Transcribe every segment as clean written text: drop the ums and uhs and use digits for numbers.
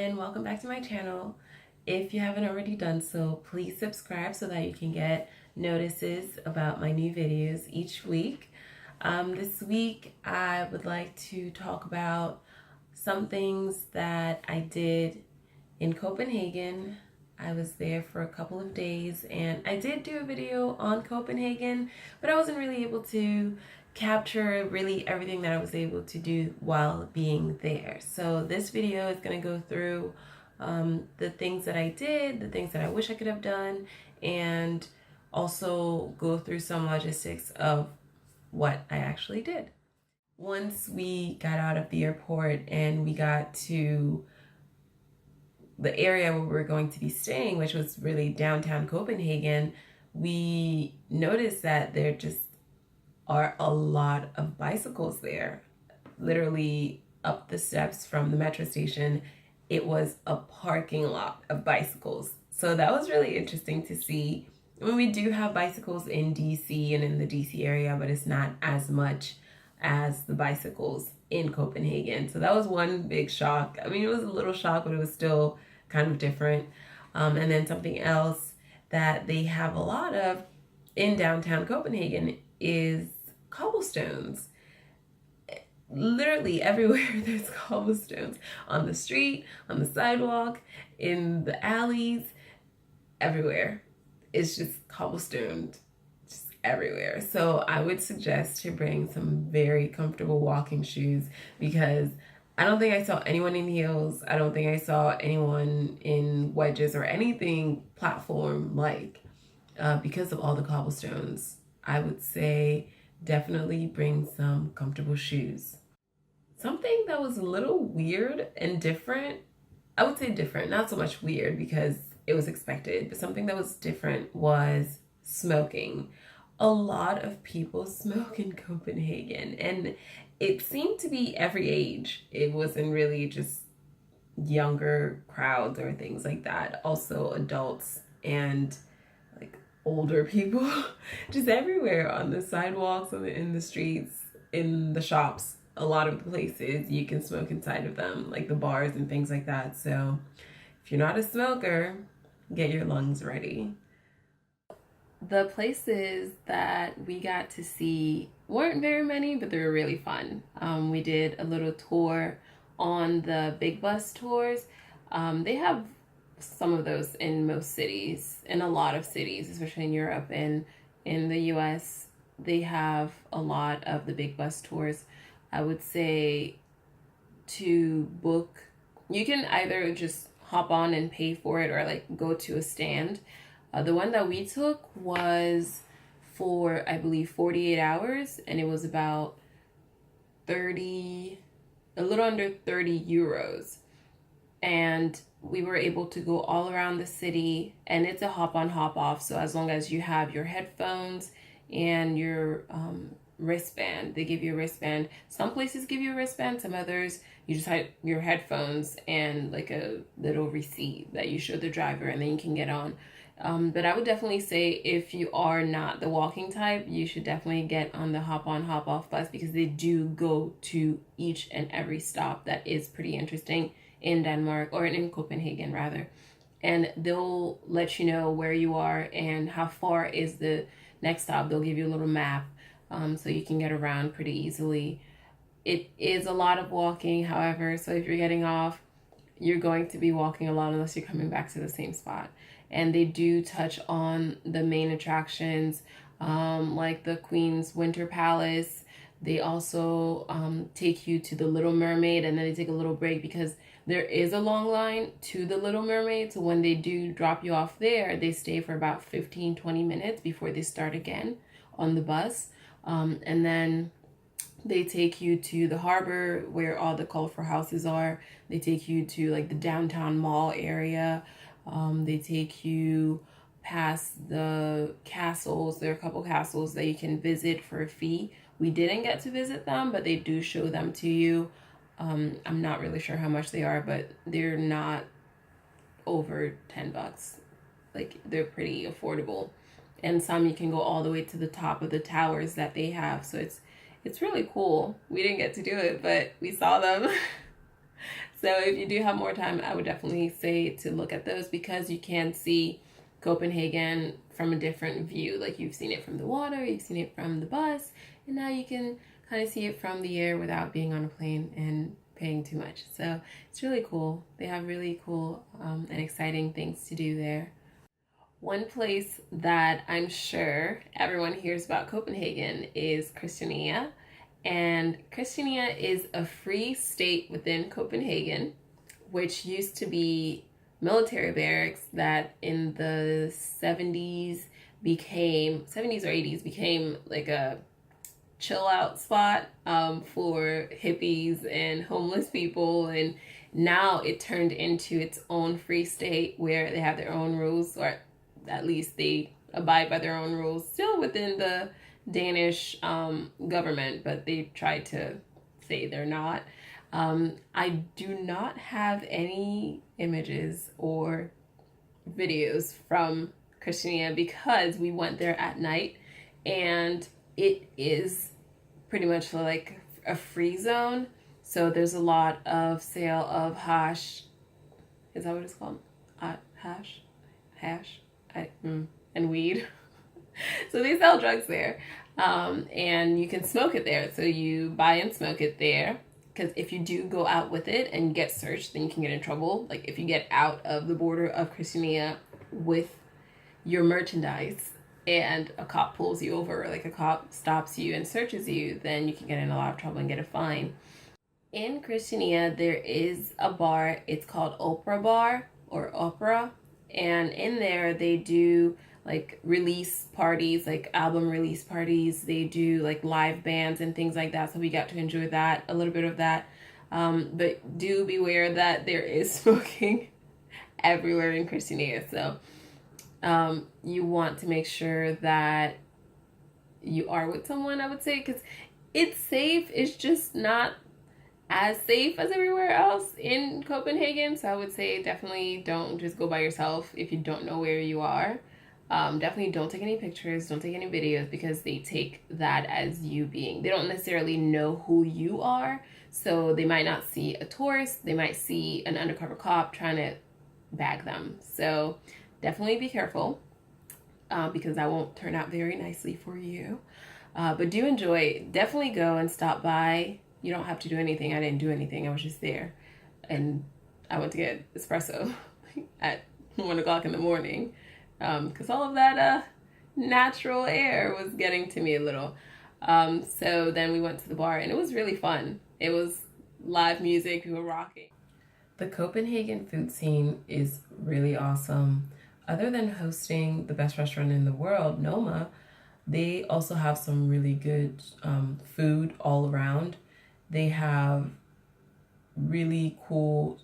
and welcome back to my channel. If you haven't already done so, please subscribe so that you can get notices about my new videos each week. This week I would like to talk about some things that I did in Copenhagen. I was there for a couple of days and I did do a video on Copenhagen, but I wasn't really able to capture really everything that I was able to do while being there. So this video is going to go through the things that I did, the things that I wish I could have done, and also go through some logistics of what I actually did. Once we got out of the airport and we got to the area where we were going to be staying, which was really downtown Copenhagen, we noticed that there just are a lot of bicycles there. Literally up the steps from the metro station, it was a parking lot of bicycles. So that was really interesting to see. I mean, we do have bicycles in DC and in the DC area, but it's not as much as the bicycles in Copenhagen. So that was one big shock. I mean, it was a little shock, but it was still kind of different. And then something else that they have a lot of in downtown Copenhagen is cobblestones. Literally everywhere there's cobblestones. On the street, on the sidewalk, in the alleys, everywhere. It's just cobblestoned, just everywhere. So I would suggest to bring some very comfortable walking shoes, because I don't think I saw anyone in heels. I don't think I saw anyone in wedges or anything platform-like because of all the cobblestones. I would say definitely bring some comfortable shoes. Something that was a little weird and different, I would say different, not so much weird because it was expected, but something that was different was smoking. A lot of people smoke in Copenhagen, and it seemed to be every age. It wasn't really just younger crowds or things like that. Also adults and like older people, just everywhere on the sidewalks, in the streets, in the shops. A lot of the places you can smoke inside of them, like the bars and things like that. So if you're not a smoker, get your lungs ready. The places that we got to see weren't very many, but they were really fun. We did a little tour on the big bus tours. They have some of those in most cities, in a lot of cities, especially in Europe and in the US. They have a lot of the big bus tours. I would say to book, you can either just hop on and pay for it or like go to a stand. The one that we took was for, I believe, 48 hours, and it was about a little under 30 euros. And we were able to go all around the city, and it's a hop on, hop off. So as long as you have your headphones and your wristband, they give you a wristband. Some places give you a wristband, some others you just have your headphones and like a little receipt that you show the driver, and then you can get on. But I would definitely say if you are not the walking type, you should definitely get on the hop on, hop off bus, because they do go to each and every stop that is pretty interesting in Denmark, or in Copenhagen rather. And they'll let you know where you are and how far is the next stop. They'll give you a little map so you can get around pretty easily. It is a lot of walking, however, so if you're getting off, you're going to be walking a lot unless you're coming back to the same spot. And they do touch on the main attractions, like the Queen's Winter Palace. They also take you to the Little Mermaid, and then they take a little break because there is a long line to the Little Mermaid. So when they do drop you off there, they stay for about 15-20 minutes before they start again on the bus. And then they take you to the harbor where all the colorful houses are. They take you to like the downtown mall area. They take you past the castles. There are a couple castles that you can visit for a fee. We didn't get to visit them, but they do show them to you. I'm not really sure how much they are, but they're not over $10. Like, they're pretty affordable. And some you can go all the way to the top of the towers that they have. So it's really cool. We didn't get to do it, but we saw them. So if you do have more time, I would definitely say to look at those, because you can see Copenhagen from a different view. Like, you've seen it from the water, you've seen it from the bus, and now you can kind of see it from the air without being on a plane and paying too much. So it's really cool. They have really cool and exciting things to do there. One place that I'm sure everyone hears about Copenhagen is Christiania. And Christiania is a free state within Copenhagen, which used to be military barracks that in the 70s or 80s became like a chill out spot for hippies and homeless people. And now it turned into its own free state where they have their own rules, or at least they abide by their own rules, still within the Danish government, but they try to say they're not. I do not have any images or videos from Christiania because we went there at night, and it is pretty much like a free zone. So there's a lot of sale of hash. Is that what it's called? Hash? And weed. So they sell drugs there. And you can smoke it there. So you buy and smoke it there. Because if you do go out with it and get searched, then you can get in trouble. Like, if you get out of the border of Christiania with your merchandise and a cop pulls you over, or like a cop stops you and searches you, then you can get in a lot of trouble and get a fine. In Christiania, there is a bar. It's called Opera Bar or Opera. And in there, they do like release parties, like album release parties. They do like live bands and things like that. So we got to enjoy that, a little bit of that. But do beware that there is smoking everywhere in Christiania. So you want to make sure that you are with someone, I would say, because it's safe. It's just not as safe as everywhere else in Copenhagen. So I would say definitely don't just go by yourself if you don't know where you are. Definitely don't take any pictures, don't take any videos, because they take that as you being, they don't necessarily know who you are. So they might not see a tourist, they might see an undercover cop trying to bag them. So definitely be careful, because that won't turn out very nicely for you. But do enjoy, definitely go and stop by. You don't have to do anything. I didn't do anything. I was just there. And I went to get espresso at 1 o'clock in the morning. Because all of that natural air was getting to me a little. So then we went to the bar, and it was really fun. It was live music. We were rocking. The Copenhagen food scene is really awesome. Other than hosting the best restaurant in the world, Noma, they also have some really good food all around. They have really cool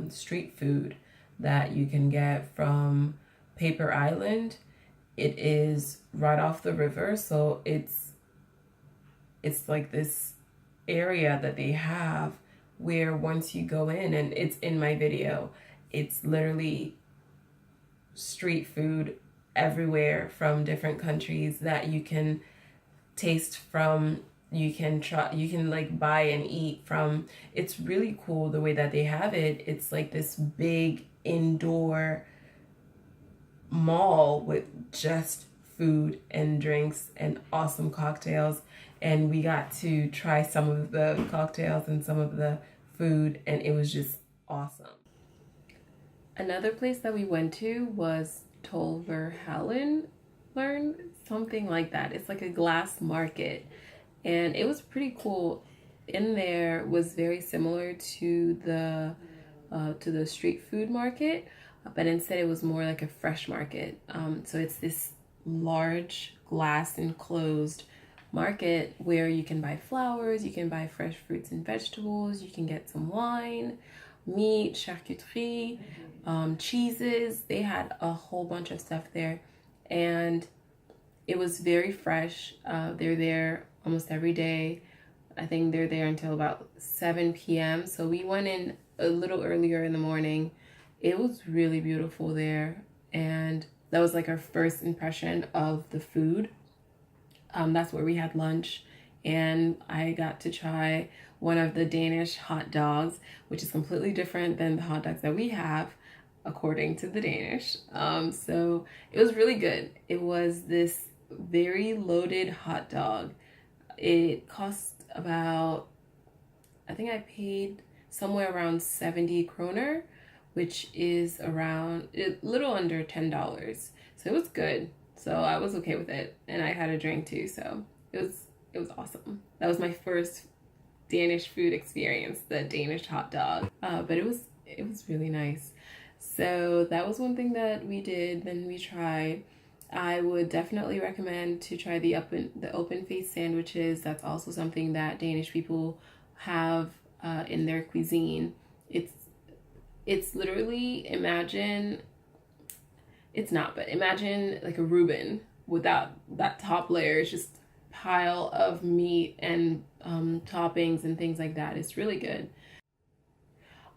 street food that you can get from Paper Island. It is right off the river, so it's like this area that they have where once you go in, and it's in my video, it's literally street food everywhere from different countries that you can taste from, you can try, you can like buy and eat from. It's really cool the way that they have it. It's like this big indoor mall with just food and drinks and awesome cocktails, and we got to try some of the cocktails and some of the food, and it was just awesome. Another place that we went to was Tolverhallen, something like that. It's like a glass market, and it was pretty cool. In there was very similar to the street food market, but instead it was more like a fresh market. So it's this large glass enclosed market where you can buy flowers, you can buy fresh fruits and vegetables, you can get some wine, meat, charcuterie, cheeses. They had a whole bunch of stuff there, and it was very fresh. They're there almost every day. I think they're there until about 7 p.m. So we went in a little earlier in the morning. It was really beautiful there, and that was like our first impression of the food. That's where we had lunch, and I got to try one of the Danish hot dogs, which is completely different than the hot dogs that we have, according to the Danish. So it was really good. It was this very loaded hot dog. It cost about, I think I paid somewhere around 70 kroner, which is around a little under $10. So it was good. So I was okay with it, and I had a drink too. So it was awesome. That was my first Danish food experience, the Danish hot dog. But it was really nice. So that was one thing that we did. Then we tried. I would definitely recommend to try the open face sandwiches. That's also something that Danish people have in their cuisine. It's literally, imagine, it's not, but imagine like a Reuben without that top layer. It's just pile of meat and toppings and things like that. It's really good.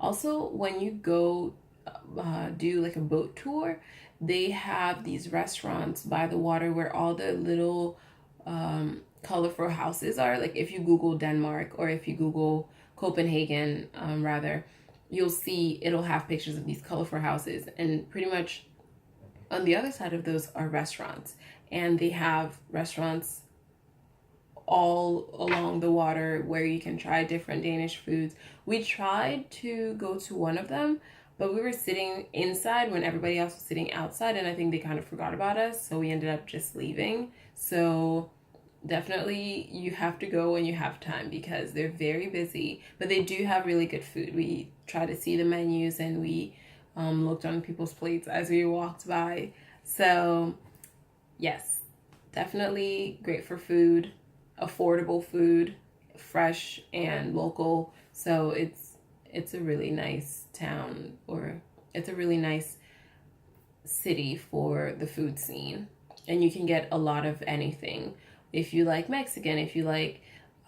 Also, when you go do like a boat tour, they have these restaurants by the water where all the little colorful houses are. Like if you Google Denmark, or if you Google Copenhagen, rather, you'll see it'll have pictures of these colorful houses, and pretty much on the other side of those are restaurants, and they have restaurants all along the water where you can try different Danish foods. We tried to go to one of them, but we were sitting inside when everybody else was sitting outside, and I think they kind of forgot about us, so we ended up just leaving. So definitely you have to go when you have time, because they're very busy, but they do have really good food. We tried to see the menus, and we looked on people's plates as we walked by. So yes, definitely great for food, affordable food, fresh and local. So it's a really nice town, or it's a really nice city for the food scene, and you can get a lot of anything. If you like Mexican, if you like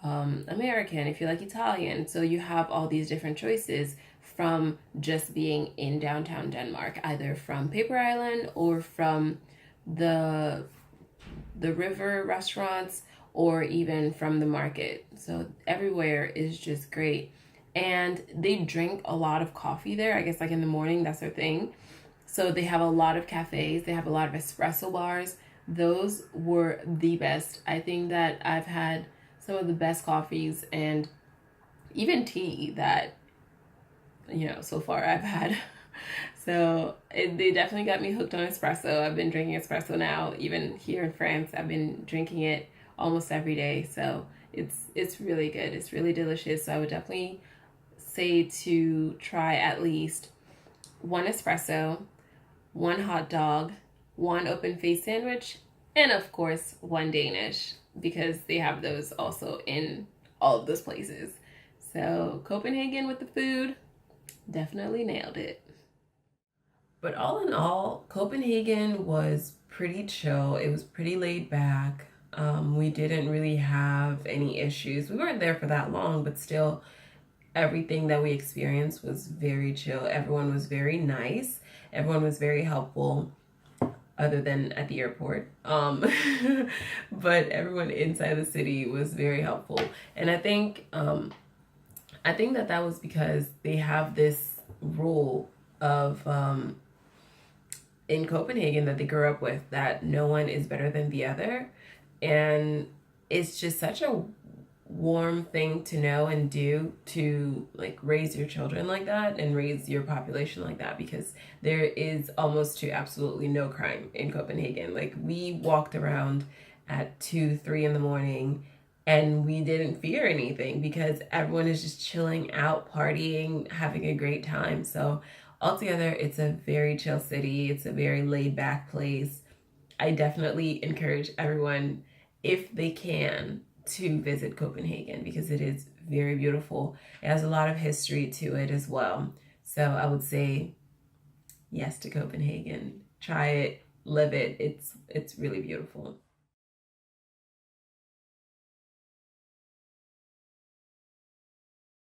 American, if you like Italian. So you have all these different choices from just being in downtown Denmark, either from Paper Island or from the river restaurants, or even from the market. So everywhere is just great. And they drink a lot of coffee there. I guess like in the morning, that's their thing. So they have a lot of cafes. They have a lot of espresso bars. Those were the best. I think that I've had some of the best coffees and even tea that, so far I've had. So they definitely got me hooked on espresso. I've been drinking espresso now. Even here in France, I've been drinking it almost every day. So it's really good. It's really delicious. So I would definitely say to try at least one espresso, one hot dog, one open face sandwich, and of course one Danish, because they have those also in all of those places. So Copenhagen with the food, definitely nailed it. But all in all, Copenhagen was pretty chill. It was pretty laid back. We didn't really have any issues. We weren't there for that long, but still, everything that we experienced was very chill. Everyone was very nice. Everyone was very helpful, other than at the airport. But everyone inside the city was very helpful. And I think that was because they have this rule of in Copenhagen that they grew up with, that no one is better than the other. And it's just such a warm thing to know and do, to like raise your children like that and raise your population like that, because there is almost to absolutely no crime in Copenhagen. Like, we walked around at 2-3 in the morning and we didn't fear anything, because everyone is just chilling out, partying, having a great time. So altogether, it's a very chill city. It's a very laid back place. I definitely encourage everyone, if they can, to visit Copenhagen, because it is very beautiful. It has a lot of history to it as well. So I would say yes to Copenhagen. Try it, live it. It's really beautiful.